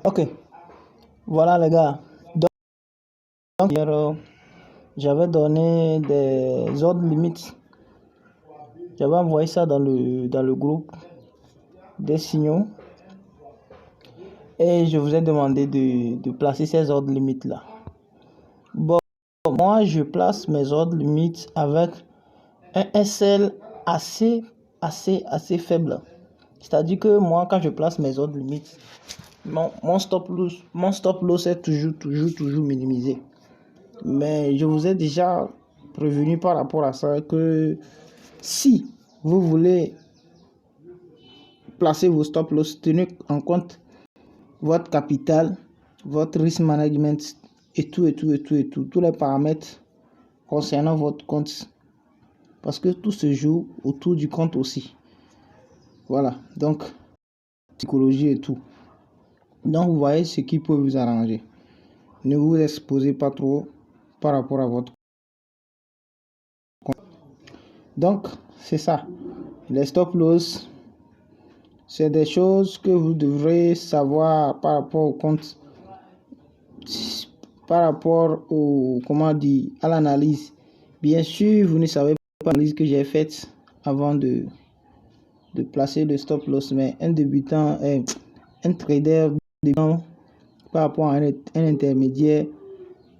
Ok, voilà les gars. Donc hier, j'avais donné des ordres limites. J'avais envoyé ça dans le groupe des signaux et je vous ai demandé de placer ces ordres limites là. Bon, moi je place mes ordres limites avec un SL assez faible. C'est-à-dire que moi, quand je place mes ordres limites, mon stop loss est toujours minimisé. Mais je vous ai déjà prévenu par rapport à ça que si vous voulez placer vos stop loss, tenez en compte votre capital, votre risk management et tous les paramètres concernant votre compte. Parce que tout se joue autour du compte aussi. Voilà, donc psychologie et tout. Donc vous voyez ce qui peut vous arranger. Ne vous exposez pas trop par rapport à votre compte. Donc c'est ça. Les stop loss, c'est des choses que vous devrez savoir par rapport au compte, par rapport au, à l'analyse. Bien sûr, vous ne savez pas l'analyse que j'ai faite avant de placer le stop loss, mais un débutant, un trader débutant par rapport à un intermédiaire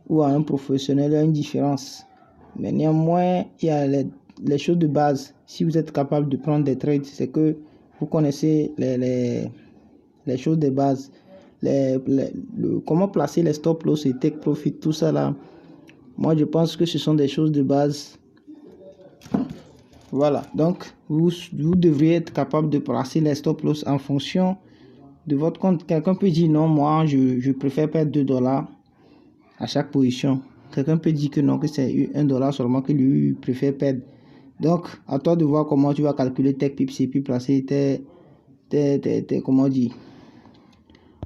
ou à un professionnel, il y a une différence. Mais néanmoins, il y a les choses de base. Si vous êtes capable de prendre des trades, c'est que vous connaissez les choses de base. Comment placer les stop loss et take profit, tout ça là. Moi, je pense que ce sont des choses de base. Voilà, donc vous devriez être capable de placer les stop loss en fonction de votre compte. Quelqu'un peut dire non, moi je préfère perdre $2 à chaque position. Quelqu'un peut dire que non, que c'est $1 seulement que lui préfère perdre. Donc, à toi de voir comment tu vas calculer tes pips et puis placer comment dire,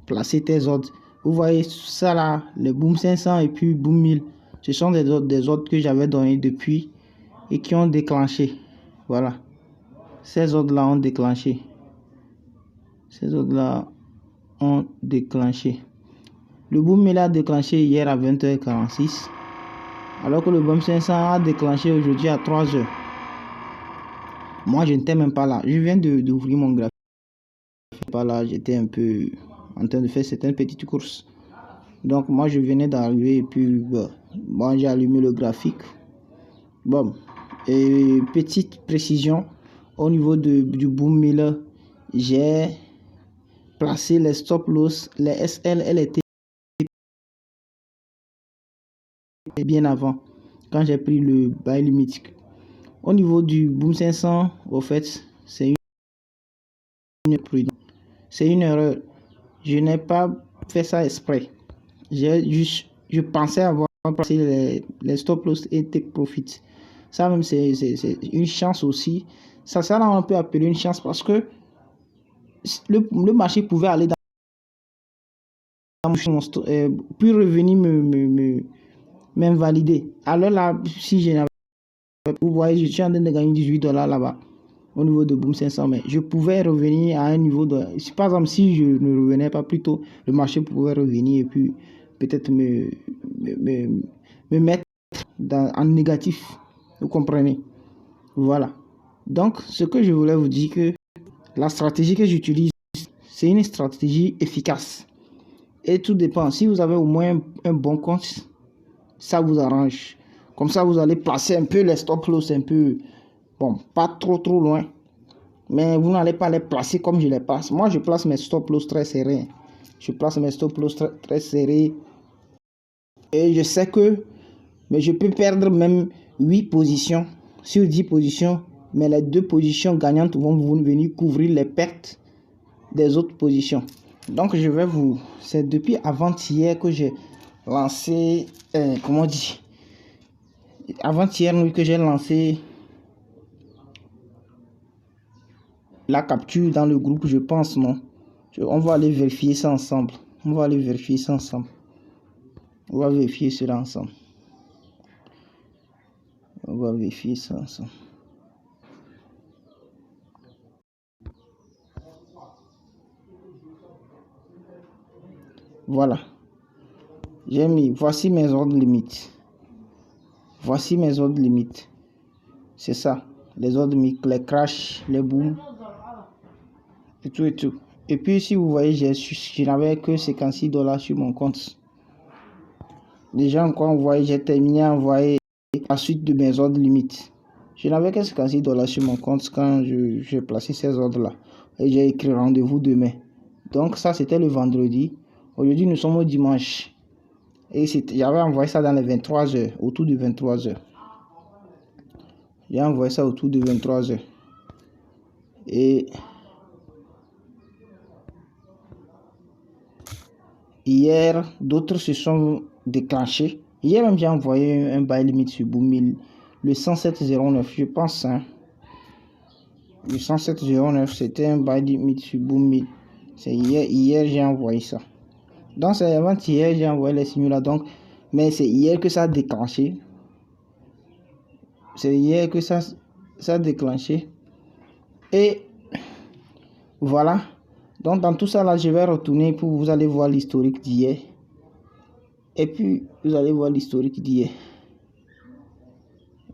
placer tes ordres. Vous voyez ça là, le boom 500 et puis boom 1000. Ce sont des ordres que j'avais donnés depuis et qui ont déclenché. Voilà. Ces ordres-là ont déclenché. Ces ordres-là ont déclenché. Le boom 1000 a déclenché hier à 20h46. Alors que le boom 500 a déclenché aujourd'hui à 3h. Moi, je n'étais même pas là. Je viens d'ouvrir mon graphique. Pas là, j'étais un peu en train de faire certaines petites courses. Donc, moi, je venais d'arriver et puis, bon, j'ai allumé le graphique. Bon, et petite précision, au niveau du boom 1000, j'ai placé les stop loss, les SL, elles étaient bien avant, quand j'ai pris le buy limit. Au niveau du boom 500, au fait, c'est une erreur. Je n'ai pas fait ça exprès. Je pensais avoir placé les stop loss et take profit. Ça même, c'est une chance aussi. Ça là, on peut appeler une chance parce que le marché pouvait aller dans puis revenir m'invalider. Alors là, si je n'avais pas, vous voyez, je suis en train de gagner $18 là-bas au niveau de Boom 500, mais je pouvais revenir à un niveau de... Par exemple, si je ne revenais pas plus tôt, le marché pouvait revenir et puis peut-être me mettre en négatif. Vous comprenez? Voilà. Donc, ce que je voulais vous dire, que la stratégie que j'utilise, c'est une stratégie efficace. Et tout dépend. Si vous avez au moins un bon compte, ça vous arrange. Comme ça, vous allez placer un peu les stop loss, un peu, bon, pas trop loin. Mais vous n'allez pas les placer comme je les place. Moi, je place mes stop loss très serrés. Je place mes stop loss très serrés. Et je sais que mais je peux perdre même 8 positions sur 10 positions. Mais les 2 positions gagnantes vont venir couvrir les pertes des autres positions. Donc, c'est depuis avant-hier que j'ai lancé, comment dire, avant-hier que j'ai lancé la capture dans le groupe, je pense, non. On va aller vérifier ça ensemble. On va vérifier cela ensemble. On va vérifier ça ensemble. Voilà. J'ai mis, voici mes ordres limites. Voici mes ordres limites. C'est ça. Les ordres limites, les crash, les booms. Et tout et tout. Et puis, si vous voyez, je n'avais que $56 sur mon compte. Déjà, encore, vous voyez, j'ai terminé à envoyer la suite de mes ordres limites. Je n'avais que $56 sur mon compte quand j'ai placé ces ordres-là. Et j'ai écrit rendez-vous demain. Donc, ça, c'était le vendredi. Aujourd'hui, nous sommes au dimanche. Et j'avais envoyé ça dans les 23 heures, autour de 23 heures. J'ai envoyé ça autour de 23 heures. Et hier, d'autres se sont déclenchés. Hier même, j'ai envoyé un buy limit sur Boom, le 107,09, je pense. Hein. Le 107,09, c'était un buy limit sur Boom. C'est hier j'ai envoyé ça. Donc, c'est avant-hier, j'ai envoyé les signaux là. Donc, mais c'est hier que ça a déclenché. C'est hier que ça a déclenché. Et voilà. Donc, dans tout ça là, je vais retourner pour vous allez voir l'historique d'hier. Et puis, vous allez voir l'historique d'hier.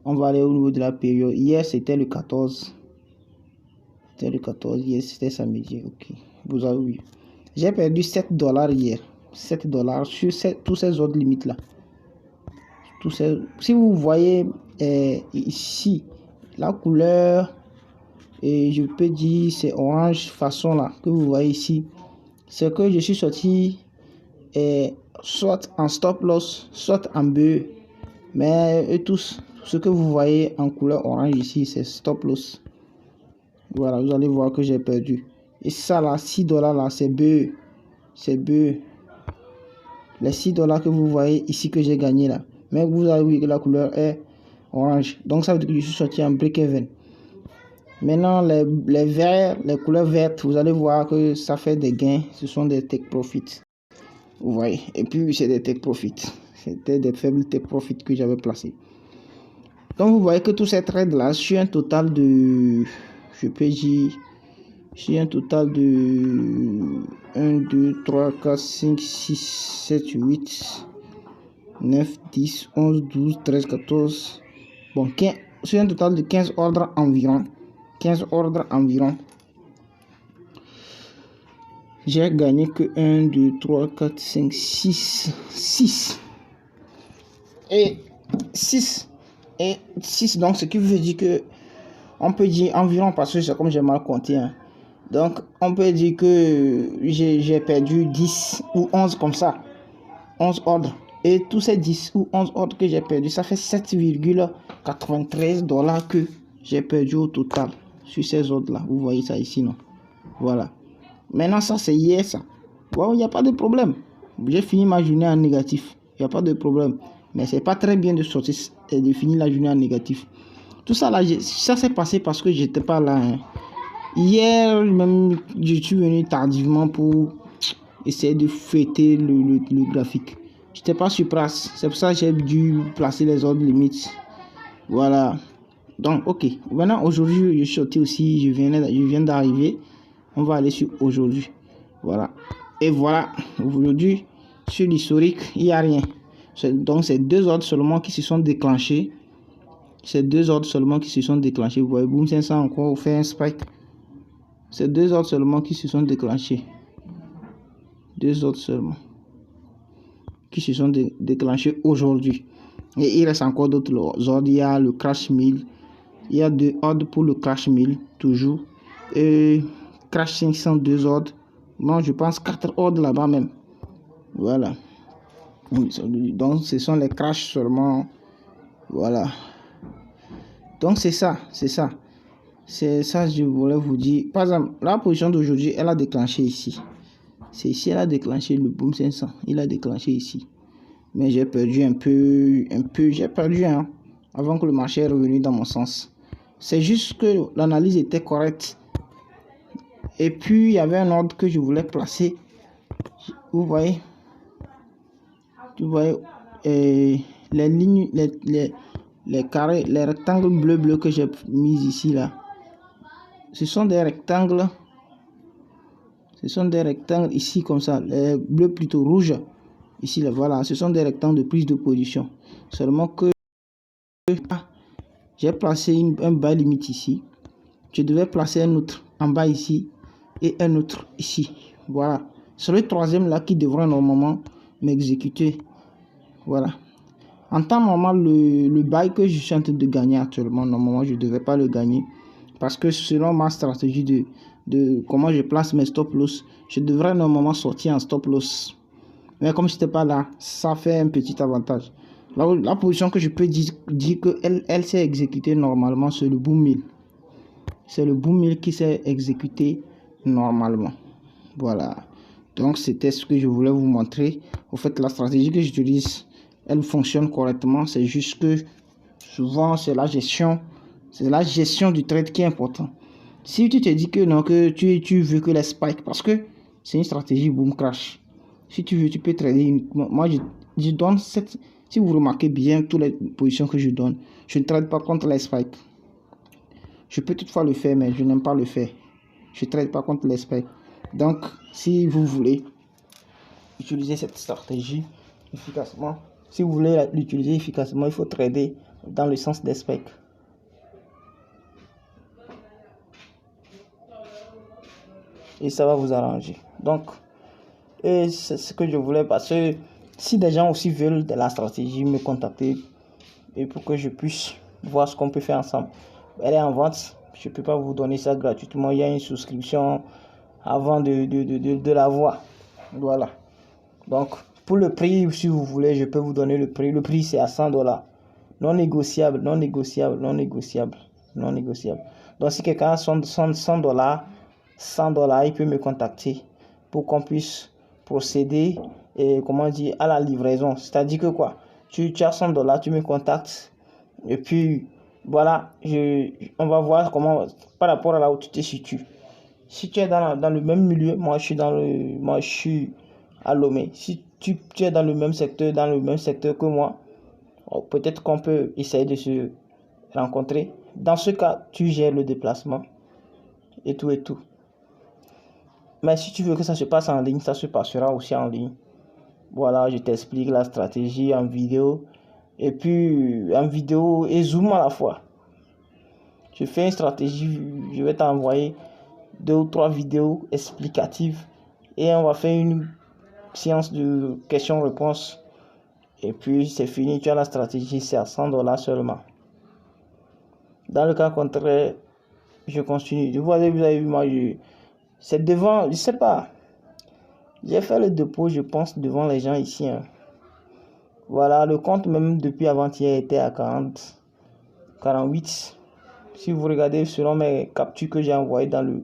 On va aller au niveau de la période. Hier, c'était le 14. C'était le 14. Hier, c'était samedi. Ok. Vous avez vu. J'ai perdu $7 hier. $7 sur tous ces autres limites là. Si vous voyez ici, la couleur, et je peux dire c'est orange façon là, que vous voyez ici. C'est que je suis sorti soit en stop loss, soit en BE. Mais tous, ce que vous voyez en couleur orange ici, c'est stop loss. Voilà, vous allez voir que j'ai perdu. Et ça là, $6 là, c'est BE. C'est BE. Les $6 que vous voyez ici que j'ai gagné là. Mais vous avez vu que la couleur est orange. Donc ça veut dire que je suis sorti en break-even. Maintenant, les verts, les couleurs vertes, vous allez voir que ça fait des gains. Ce sont des take profits. Vous voyez. Et puis, c'est des take profits. C'était des faibles take profits que j'avais placés. Donc, vous voyez que tous ces trades-là, sur un total de, je peux dire, sur un total de 1, 2, 3, 4, 5, 6, 7, 8, 9, 10, 11, 12, 13, 14. Bon, 15, sur un total de 15 ordres environ. 15 ordres environ. J'ai gagné que 1, 2, 3, 4, 5, 6. Et 6. Et 6. Donc, ce qui veut dire que on peut dire environ, parce que c'est comme j'ai mal compté. Hein. Donc, on peut dire que j'ai perdu 10 ou 11 comme ça. 11 ordres. Et tous ces 10 ou 11 ordres que j'ai perdu, ça fait $7,93 que j'ai perdu au total sur ces ordres-là. Vous voyez ça ici, non? Voilà. Maintenant, ça, c'est hier, ça. Bon, il n'y a pas de problème. J'ai fini ma journée en négatif. Il n'y a pas de problème. Mais c'est pas très bien de sortir et de finir la journée en négatif. Tout ça, là, ça s'est passé parce que j'étais pas là. Hein. Hier, même, je suis venu tardivement pour essayer de fêter le graphique. Je n'étais pas sur place. C'est pour ça que j'ai dû placer les ordres limites. Voilà. Donc, ok. Maintenant, aujourd'hui, je suis sorti aussi. Je viens d'arriver. On va aller sur aujourd'hui. Voilà. Et voilà. Aujourd'hui, sur l'historique, il n'y a rien. Donc, c'est 2 ordres seulement qui se sont déclenchés. C'est 2 ordres seulement qui se sont déclenchés. Vous voyez, boom 500 encore fait un spike. C'est 2 ordres seulement qui se sont déclenchés. 2 ordres seulement qui se sont déclenchés aujourd'hui. Et il reste encore d'autres ordres. Il y a le crash 1000. Il y a 2 ordres pour le crash 1000 toujours. Et crash 500, 2 ordres. Bon, je pense 4 ordres là-bas même. Voilà. Donc, ce sont les crashs seulement. Voilà. Donc, c'est ça. C'est ça. C'est ça que je voulais vous dire. Par exemple, la position d'aujourd'hui, elle a déclenché ici. C'est ici, elle a déclenché le boom 500. Il a déclenché ici. Mais j'ai perdu un peu. J'ai perdu avant que le marché est revenu dans mon sens. C'est juste que l'analyse était correcte. Et puis, il y avait un ordre que je voulais placer. Vous voyez? Vous voyez les lignes, les carrés, les rectangles bleu que j'ai mis ici là. Ce sont des rectangles. Ce sont des rectangles ici comme ça, les bleus plutôt rouges. Ici, là, voilà, ce sont des rectangles de prise de position. Seulement que j'ai placé un bas limite ici. Je devais placer un autre en bas ici et un autre ici. Voilà. C'est le troisième là qui devrait normalement m'exécuter. Voilà. En temps normal, le bail que je suis en train de gagner actuellement, normalement, je ne devais pas le gagner. Parce que selon ma stratégie de comment je place mes stop loss, je devrais normalement sortir en stop loss. Mais comme je n'étais pas là, ça fait un petit avantage. La position que je peux dire qu'elle s'est exécutée normalement, c'est le boom 1000. C'est le boom 1000 qui s'est exécuté normalement. Voilà. Donc, c'était ce que je voulais vous montrer. Au fait, la stratégie que j'utilise, elle fonctionne correctement. C'est juste que souvent, c'est la gestion du trade qui est importante. Si tu te dis que non, que tu veux que les spikes, parce que c'est une stratégie boom crash. Si tu veux, tu peux trader uniquement. Moi, je donne cette. Si vous remarquez bien toutes les positions que je donne, je ne trade pas contre les spikes. Je peux toutefois le faire, mais je n'aime pas le faire. Je ne trade pas contre les spikes. Donc, si vous voulez utiliser cette stratégie efficacement, si vous voulez l'utiliser efficacement, il faut trader dans le sens des spikes. Et ça va vous arranger. Donc, et c'est ce que je voulais, parce que si des gens aussi veulent de la stratégie, me contacter et pour que je puisse voir ce qu'on peut faire ensemble. Elle est en vente. Je ne peux pas vous donner ça gratuitement. Il y a une souscription avant de la voir. Voilà. Donc, pour le prix, si vous voulez, je peux vous donner le prix. Le prix, c'est à $100. Non négociable, non négociable, non négociable, non négociable. Donc, si quelqu'un a $100, il peut me contacter pour qu'on puisse procéder et, comment dire, à la livraison. C'est-à-dire que quoi? Tu as $100, tu me contactes et puis voilà, on va voir comment par rapport à là où tu te situes. Si tu es dans le même milieu, moi je suis à Lomé. Si tu es dans le même secteur que moi, peut-être qu'on peut essayer de se rencontrer. Dans ce cas, tu gères le déplacement et tout et tout. Mais si tu veux que ça se passe en ligne, ça se passera aussi en ligne. Voilà, je t'explique la stratégie en vidéo. Et puis en vidéo et zoom à la fois. Je fais une stratégie, je vais t'envoyer 2 ou 3 vidéos explicatives et on va faire une séance de questions-réponses. Et puis c'est fini, tu as la stratégie, c'est à $100 seulement. Dans le cas contraire, je continue. Vous avez vu, moi, c'est devant, je sais pas. J'ai fait le dépôt, je pense, devant les gens ici. Hein. Voilà, le compte même depuis avant-hier était à 40, 48. Si vous regardez selon mes captures que j'ai envoyées dans le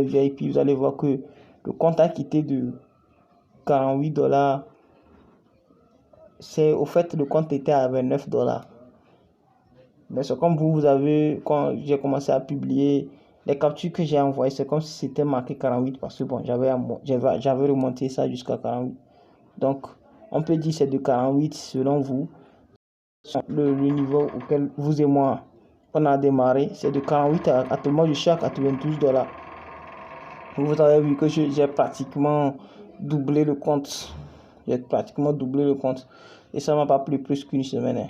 VIP, vous allez voir que le compte a quitté de $48. C'est au fait le compte était à $29. Mais c'est comme vous avez, quand j'ai commencé à publier les captures que j'ai envoyées, c'est comme si c'était marqué 48 parce que bon, j'avais remonté ça jusqu'à 48. Donc, on peut dire c'est de 48 selon vous. Le niveau auquel vous et moi on a démarré, c'est de 48 à actuellement je suis à $92. Vous avez vu que j'ai pratiquement doublé le compte. J'ai pratiquement doublé le compte. Et ça m'a pas pris plus qu'une semaine. Hein.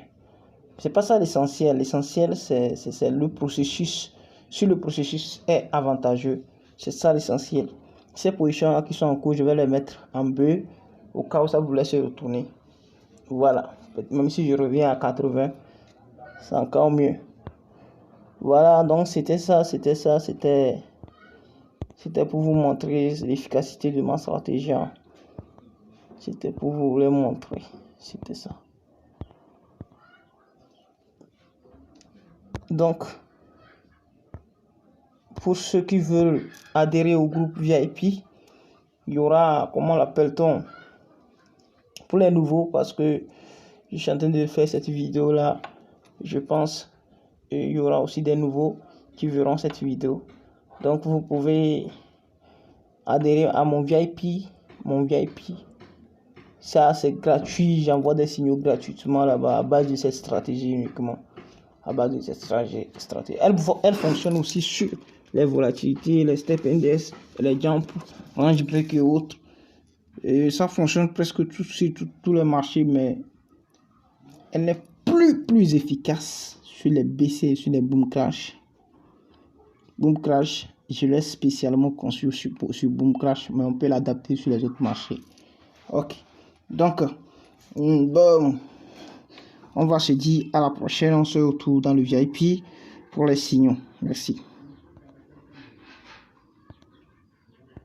C'est pas ça l'essentiel. L'essentiel, c'est le processus. Si le processus est avantageux, c'est ça l'essentiel. Ces positions-là qui sont en cours, je vais les mettre en bleu au cas où ça voulait se retourner. Voilà. Même si je reviens à 80, c'est encore mieux. Voilà, donc c'était pour vous montrer l'efficacité de ma stratégie. Hein. C'était pour vous le montrer. C'était ça. Donc, pour ceux qui veulent adhérer au groupe VIP, il y aura, comment l'appelle-t-on? Pour les nouveaux, parce que je suis en train de faire cette vidéo-là, je pense qu'il y aura aussi des nouveaux qui verront cette vidéo. Donc, vous pouvez adhérer à mon VIP. Ça, c'est gratuit. J'envoie des signaux gratuitement là-bas à base de cette stratégie uniquement. à base de cette stratégie. Elle fonctionne aussi sur les volatilités, les step index, les jump, range break et autres. Et ça fonctionne presque sur tous les marchés, mais elle n'est plus efficace sur les BC et sur les boom crash. Boom crash, je l'ai spécialement conçu sur boom crash, mais on peut l'adapter sur les autres marchés. Ok, donc bon, on va se dire à la prochaine. On se retrouve dans le VIP pour les signaux. Merci.